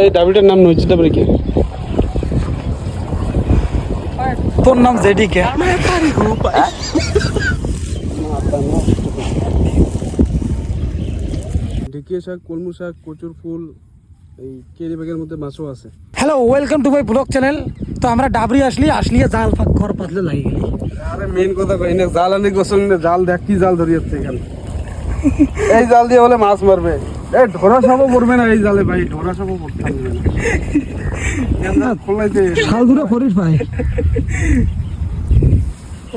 এই ডাবিটার নাম নইছে তারপরে কি তোর নাম জেডি কে? ঢেকিয়া শাক, কলমু শাক, কচুর ফুল, এই কেরি ব্যাগের মধ্যে মাছও আছে। Hello, welcome to my blog channel. তো আমরা ডাবরি আসলিয়ে জাল ফাঁক ঘর পাতলে লাগি গেলি। আরে মেন কথা কই না, জাল আনি গোসল না, জাল দেখ কি জাল ধরিয়েছে এখানে। এই জাল দিয়ে বলে মাছ মারবে। এই ঢোরা সাপও পড়বে না এই জালে ভাই, ঢোরা সাপও পড়তে পারবে না। খোলাইতে শাল দুটো করিস ভাই।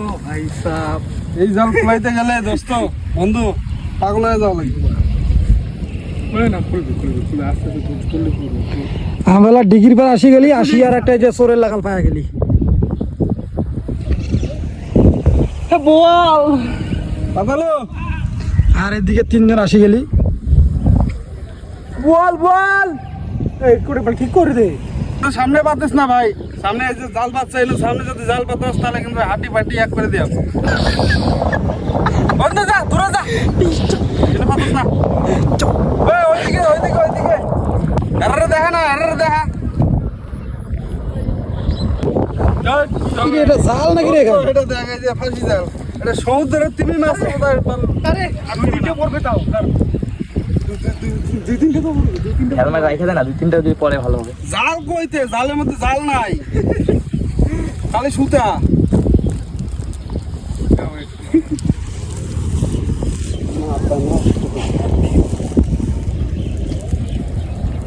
ও ভাই সাহেব, এই জাল খোলাইতে গেলে দোস্ত বন্ধু পাগল হয়ে যাওয়া লাগবে। না খুলবি আস্তে আস্তে খুললে আমরা ডিগ্রি পর আসি গেলি, আসি আর একটা যে সোরের লাগাল পায়া গেলি। বল পাতালো আর এদিকে তিনজন আসি গেলি। বল এই করে বল ঠিক করে দে। তো সামনে পাতিস না ভাই, সামনে এই যে জাল পাতছে এলো, সামনে যদি জাল পাতাস তাহলে কিন্তু হাড্ডি ফাড্ডি এক করে দিও। বন্ধ যা, দূরে যা, এটা পাতিস না। ওই ওইদিকে আরে দেখা না, দেখা এটা জাল নাকি রে? এটা দেখা যে ফাঁসি জাল, এটা সমুদ্রের তিমি মাছ। আরে আমি ভিডিও করবে তাও দুই তিনটে তো হেলমেট রাখে দেন না, দুই তিনটা যদি পরে ভালো হবে। জাল কইতে, জালের মধ্যে জাল নাই, খালি সুতা।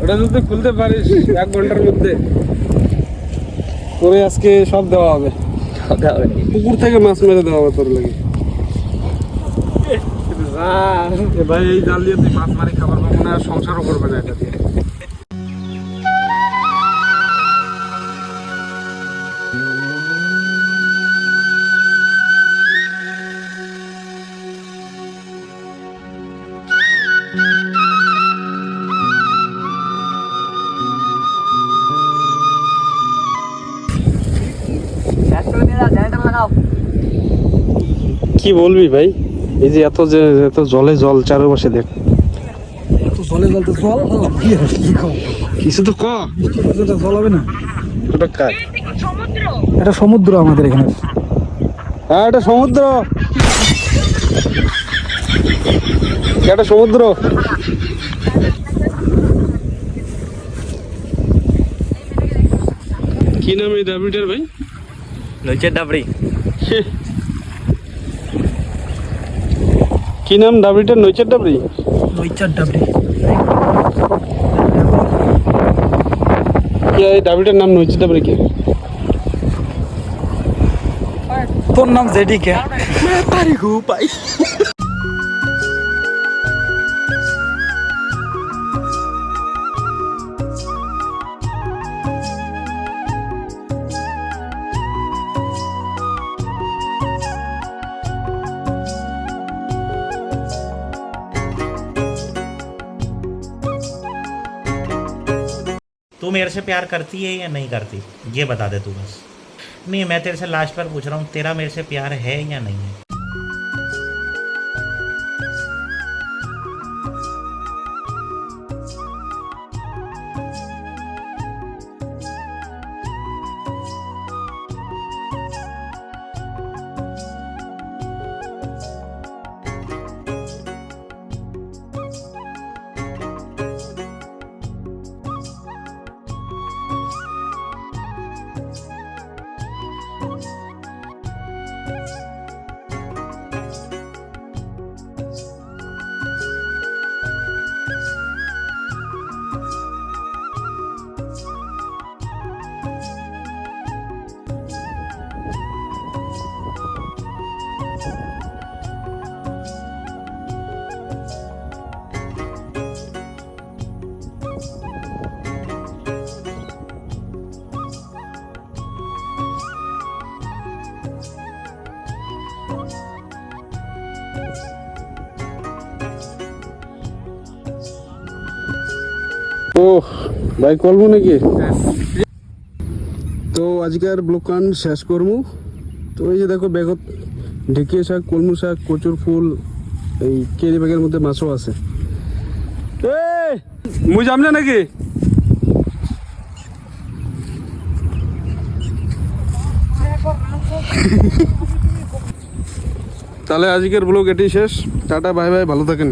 ওটা যদি খুলতে পারিস 1 ঘন্টার মধ্যে তোরে আজকে সব দেওয়া হবে। পুকুর থেকে মাছ মেরে দেওয়া হবে তোর লাগে। ভাই এই জাল দিয়ে তুই মাছ মারি খাবার পাবো না, সংসারও করবে না এটা দিয়ে। কি বলবি ভাই, এই যে এত জলে জল চারপাশে দেখ। জলে জল তো জল কিছু তো জল হবে না। ওটা কার? এটা সমুদ্র আমাদের এখানে। হ্যাঁ এটা সমুদ্র, এটা সমুদ্র। কি নাম এই ডাবরিটার ভাই? নইচের ডাবরি। কি নাম ডাবরিটার? নইচের ডাবরি। নইচার ডাবরি। এই ডাবরিটার নাম নইচের ডাবরি কি? তোর নাম জেডি কে? तू मेरे से प्यार करती है या नहीं करती, ये बता दे तू बस। नहीं, मैं तेरे से लास्ट बार पूछ रहा हूँ, तेरा मेरे से प्यार है या नहीं है? ওহ ভাই করবো নাকি? তো আজকের ব্লকান শেষ করবো। তো এই যে দেখো ব্যাগত ঢেকিয়া শাক, কলমু শাক, কচুর ফুল, এই কেরি ব্যাগের মধ্যে মাছও আছে। মুই যাম না নাকি? তাহলে আজকের ব্লগ এটি শেষ। টাটা, বাই বাই, ভালো থাকেন।